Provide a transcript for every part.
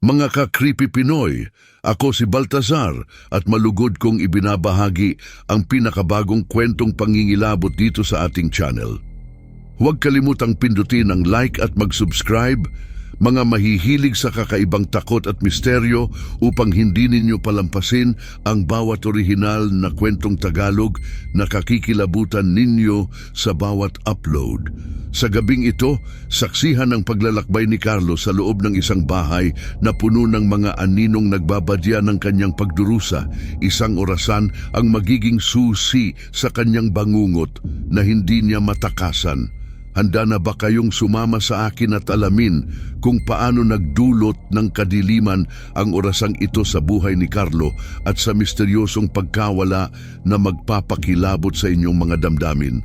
Mga ka-creepy Pinoy, ako si Baltazar at malugod kong ibinabahagi ang pinakabagong kwentong pangingilabot dito sa ating channel. Huwag kalimutang pindutin ang like at mag-subscribe, mga mahihilig sa kakaibang takot at misteryo upang hindi ninyo palampasin ang bawat orihinal na kwentong Tagalog na kakikilabutan ninyo sa bawat upload. Sa gabing ito, saksihan ang paglalakbay ni Carlo sa loob ng isang bahay na puno ng mga aninong nagbabadya ng kanyang pagdurusa. Isang orasan ang magiging susi sa kanyang bangungot na hindi niya matakasan. Handa na ba kayong sumama sa akin at alamin kung paano nagdulot ng kadiliman ang orasang ito sa buhay ni Carlo at sa misteryosong pagkawala na magpapakilabot sa inyong mga damdamin?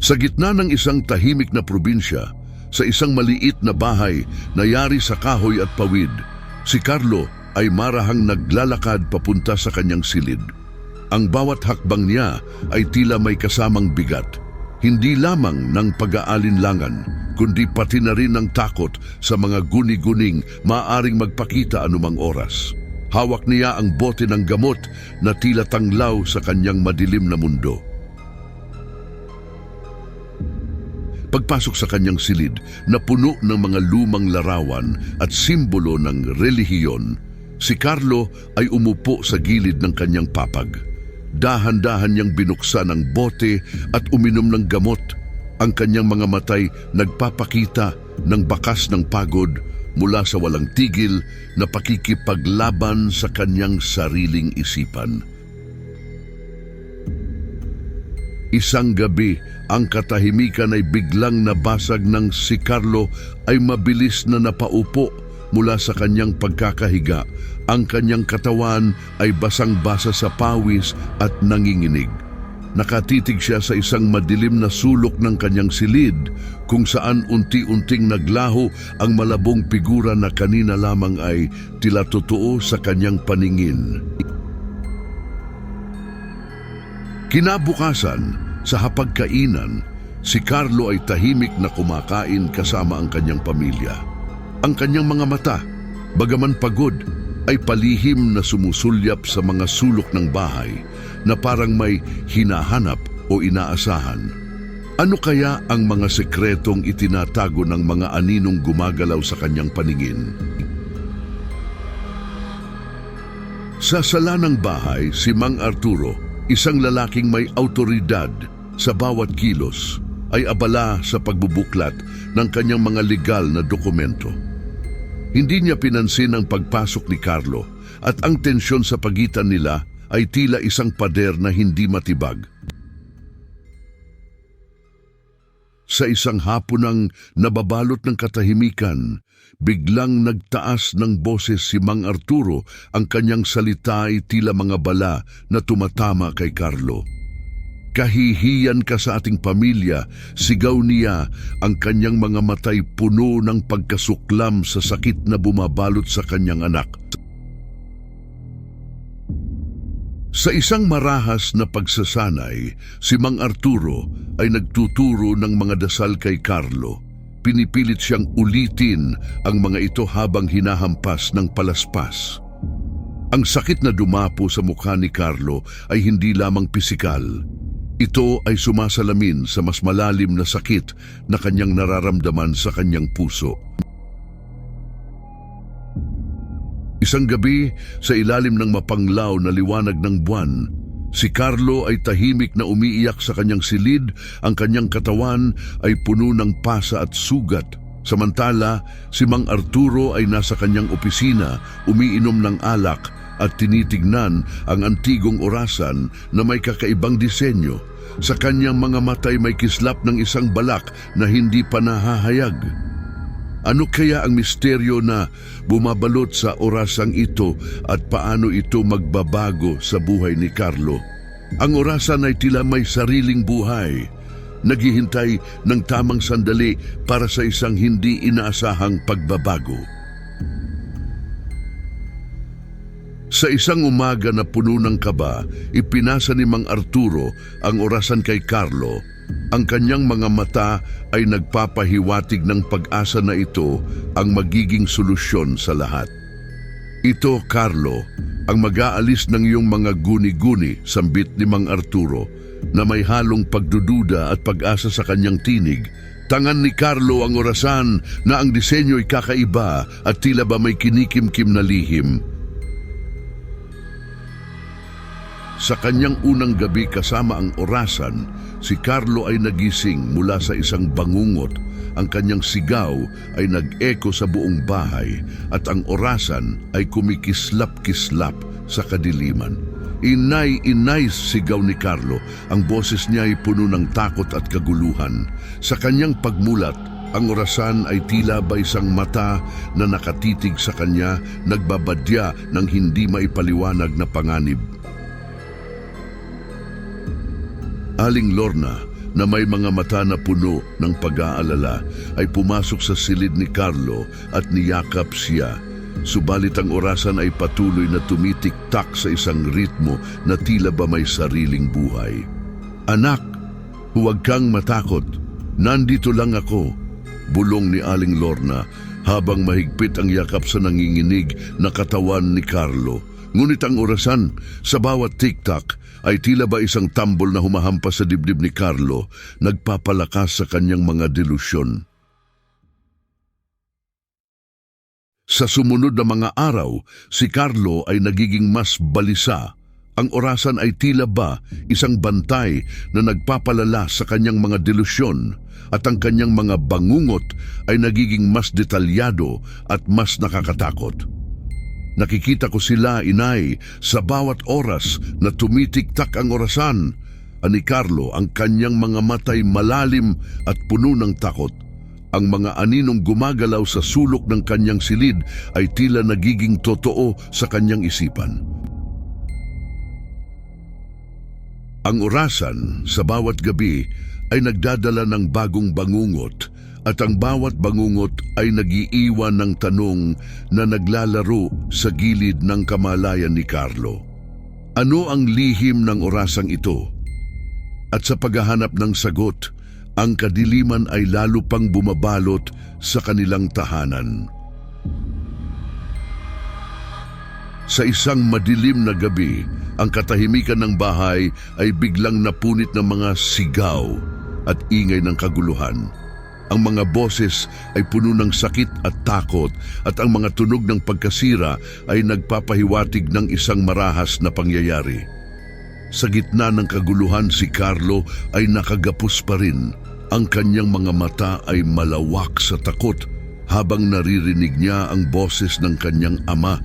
Sa gitna ng isang tahimik na probinsya, sa isang maliit na bahay na yari sa kahoy at pawid, si Carlo ay marahang naglalakad papunta sa kanyang silid. Ang bawat hakbang niya ay tila may kasamang bigat, hindi lamang ng pag-aalinlangan, kundi pati na rin ng takot sa mga guni-guning maaaring magpakita anumang oras. Hawak niya ang bote ng gamot na tila tanglaw sa kanyang madilim na mundo. Pagpasok sa kanyang silid na puno ng mga lumang larawan at simbolo ng relihiyon, si Carlo ay umupo sa gilid ng kanyang papag. Dahan-dahan niyang binuksan ang bote at uminom ng gamot. Ang kanyang mga matay nagpapakita ng bakas ng pagod mula sa walang tigil na pakikipaglaban sa kanyang sariling isipan. Isang gabi, ang katahimikan ay biglang nabasag ng si Carlo ay mabilis na napaupo mula sa kanyang pagkakahiga. Ang kanyang katawan ay basang-basa sa pawis at nanginginig. Nakatitig siya sa isang madilim na sulok ng kanyang silid kung saan unti-unting naglaho ang malabong figura na kanina lamang ay tila totoo sa kanyang paningin. Kinabukasan, sa hapagkainan, si Carlo ay tahimik na kumakain kasama ang kanyang pamilya. Ang kanyang mga mata, bagaman pagod, ay palihim na sumusulyap sa mga sulok ng bahay na parang may hinahanap o inaasahan. Ano kaya ang mga sekretong itinatago ng mga aninong gumagalaw sa kanyang paningin? Sa sala ng bahay, si Mang Arturo, isang lalaking may awtoridad sa bawat kilos, ay abala sa pagbubuklat ng kanyang mga legal na dokumento. Hindi niya pinansin ang pagpasok ni Carlo at ang tensyon sa pagitan nila ay tila isang pader na hindi matibag. Sa isang hapunang nababalot ng katahimikan, biglang nagtaas ng boses si Mang Arturo. Ang kanyang salita ay tila mga bala na tumatama kay Carlo. "Kahihiyan ka sa ating pamilya," sigaw niya, ang kanyang mga matay puno ng pagkasuklam sa sakit na bumabalot sa kanyang anak. Sa isang marahas na pagsasanay, si Mang Arturo ay nagtuturo ng mga dasal kay Carlo. Pinipilit siyang ulitin ang mga ito habang hinahampas ng palaspas. Ang sakit na dumapo sa mukha ni Carlo ay hindi lamang pisikal. Ito ay sumasalamin sa mas malalim na sakit na kanyang nararamdaman sa kanyang puso. Isang gabi, sa ilalim ng mapanglaw na liwanag ng buwan, si Carlo ay tahimik na umiiyak sa kanyang silid. Ang kanyang katawan ay puno ng pasa at sugat. Samantala, si Mang Arturo ay nasa kanyang opisina, umiinom ng alak at tinitignan ang antigong orasan na may kakaibang disenyo. Sa kanyang mga matay may kislap ng isang balak na hindi pa nahahayag. Ano kaya ang misteryo na bumabalot sa orasang ito at paano ito magbabago sa buhay ni Carlo? Ang orasan ay tila may sariling buhay, naghihintay ng tamang sandali para sa isang hindi inaasahang pagbabago. Sa isang umaga na puno ng kaba, ipinasa ni Mang Arturo ang orasan kay Carlo Ang kanyang mga mata ay nagpapahiwatig ng pag-asa na ito ang magiging solusyon sa lahat. Ito, Carlo, ang mag-aalis ng iyong mga guni-guni, sambit ni Mang Arturo, na may halong pagdududa at pag-asa sa kanyang tinig. Tangan ni Carlo ang orasan na ang disenyo'y kakaiba at tila ba may kinikimkim na lihim. Sa kanyang unang gabi kasama ang orasan, si Carlo ay nagising mula sa isang bangungot. Ang kanyang sigaw ay nag-eko sa buong bahay at ang orasan ay kumikislap-kislap sa kadiliman. Inay, inay, sigaw ni Carlo. Ang boses niya ay puno ng takot at kaguluhan. Sa kanyang pagmulat, ang orasan ay tila ba isang mata na nakatitig sa kanya, nagbabadya ng hindi maipaliwanag na panganib. Aling Lorna, na may mga mata na puno ng pag-aalala, ay pumasok sa silid ni Carlo at niyakap siya. Subalit ang orasan ay patuloy na tumitik-tak sa isang ritmo na tila ba may sariling buhay. Anak, huwag kang matakot. Nandito lang ako, bulong ni Aling Lorna habang mahigpit ang yakap sa nanginginig na katawan ni Carlo. Ngunit ang orasan sa bawat tik-tak ay tila ba isang tambol na humahampas sa dibdib ni Carlo, nagpapalakas sa kanyang mga delusyon. Sa sumunod na mga araw, si Carlo ay nagiging mas balisa. Ang orasan ay tila ba isang bantay na nagpapalala sa kanyang mga delusyon at ang kanyang mga bangungot ay nagiging mas detalyado at mas nakakatakot. Nakikita ko sila, inay, sa bawat oras na tumitik-tak ang orasan. Ani Carlo, ang kanyang mga matay malalim at puno ng takot. Ang mga aninong gumagalaw sa sulok ng kanyang silid ay tila nagiging totoo sa kanyang isipan. Ang orasan sa bawat gabi ay nagdadala ng bagong bangungot at ang bawat bangungot ay nag-iiwan ng tanong na naglalaro sa gilid ng kamalayan ni Carlo. Ano ang lihim ng orasang ito? At sa paghahanap ng sagot, ang kadiliman ay lalo pang bumabalot sa kanilang tahanan. Sa isang madilim na gabi, ang katahimikan ng bahay ay biglang napunit ng mga sigaw at ingay ng kaguluhan. Ang mga boses ay puno ng sakit at takot at ang mga tunog ng pagkasira ay nagpapahiwatig ng isang marahas na pangyayari. Sa gitna ng kaguluhan, si Carlo ay nakagapos pa rin. Ang kanyang mga mata ay malawak sa takot habang naririnig niya ang boses ng kanyang ama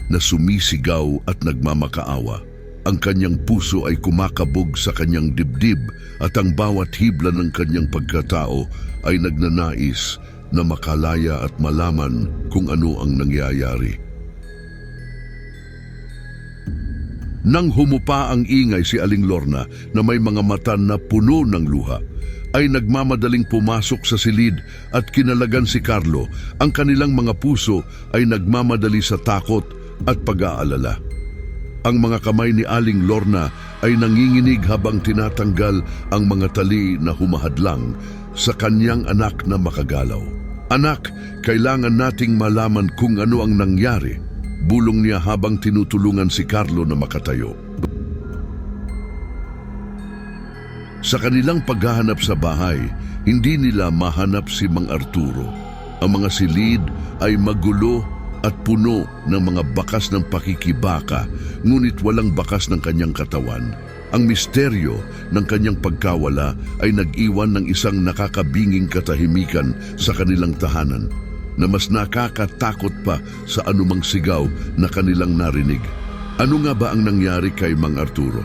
na sumisigaw at nagmamakaawa. Ang kanyang puso ay kumakabog sa kanyang dibdib at ang bawat hibla ng kanyang pagkatao ay nagnanais na makalaya at malaman kung ano ang nangyayari. Nang humupa ang ingay, si Aling Lorna na may mga mata na puno ng luha ay nagmamadaling pumasok sa silid at kinalagan si Carlo. Ang kanilang mga puso ay nagmamadali sa takot at pag-aalala. Ang mga kamay ni Aling Lorna ay nanginginig habang tinatanggal ang mga tali na humahadlang sa kanyang anak na makagalaw. Anak, kailangan nating malaman kung ano ang nangyari, bulong niya habang tinutulungan si Carlo na makatayo. Sa kanilang paghahanap sa bahay, hindi nila mahanap si Mang Arturo. Ang mga silid ay magulo at puno ng mga bakas ng pakikibaka, ngunit walang bakas ng kanyang katawan. Ang misteryo ng kanyang pagkawala ay nag-iwan ng isang nakakabinging katahimikan sa kanilang tahanan na mas nakakatakot pa sa anumang sigaw na kanilang narinig. Ano nga ba ang nangyari kay Mang Arturo?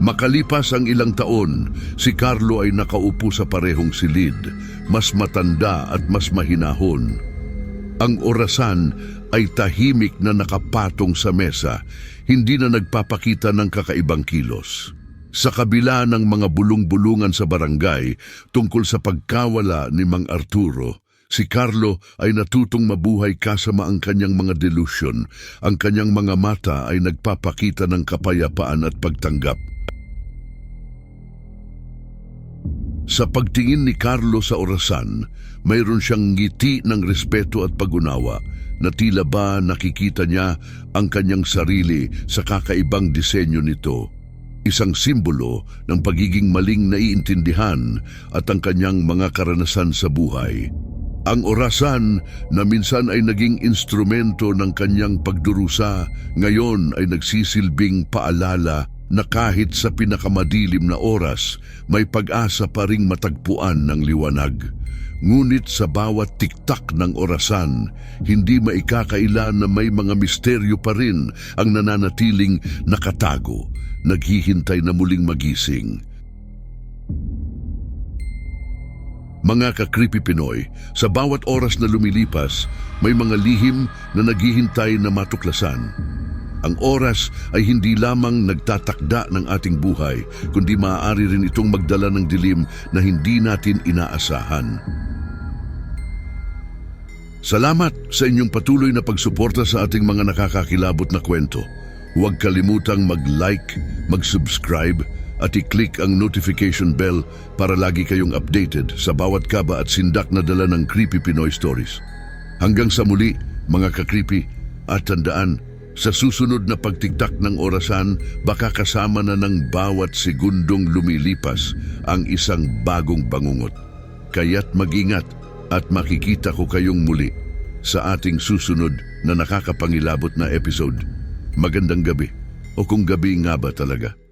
Makalipas ang ilang taon, si Carlo ay nakaupo sa parehong silid, mas matanda at mas mahinahon. Ang orasan ay tahimik na nakapatong sa mesa, hindi na nagpapakita ng kakaibang kilos. Sa kabila ng mga bulong-bulungan sa barangay tungkol sa pagkawala ni Mang Arturo, si Carlo ay natutong mabuhay kasama ang kanyang mga delusyon. Ang kanyang mga mata ay nagpapakita ng kapayapaan at pagtanggap. Sa pagtingin ni Carlo sa orasan, mayroon siyang ngiti ng respeto at pag-unawa na tila ba nakikita niya ang kanyang sarili sa kakaibang disenyo nito. Isang simbolo ng pagiging maling naiintindihan at ang kanyang mga karanasan sa buhay. Ang orasan na minsan ay naging instrumento ng kanyang pagdurusa, ngayon ay nagsisilbing paalala na kahit sa pinakamadilim na oras, may pag-asa pa ring matagpuan ng liwanag. Ngunit sa bawat tiktak ng orasan, hindi maikakaila na may mga misteryo pa rin ang nananatiling nakatago, naghihintay na muling magising. Mga ka-creepy Pinoy, sa bawat oras na lumilipas, may mga lihim na naghihintay na matuklasan. Ang oras ay hindi lamang nagtatakda ng ating buhay, kundi maaari rin itong magdala ng dilim na hindi natin inaasahan. Salamat sa inyong patuloy na pagsuporta sa ating mga nakakakilabot na kwento. Huwag kalimutang mag-like, mag-subscribe, at i-click ang notification bell para lagi kayong updated sa bawat kaba at sindak na dala ng Creepy Pinoy Stories. Hanggang sa muli, mga ka-creepy, at tandaan, sa susunod na pagtiktak ng orasan, baka kasama na ng bawat segundong lumilipas ang isang bagong bangungot. Kaya't mag-ingat at makikita ko kayong muli sa ating susunod na nakakapangilabot na episode. Magandang gabi, o kung gabi nga ba talaga.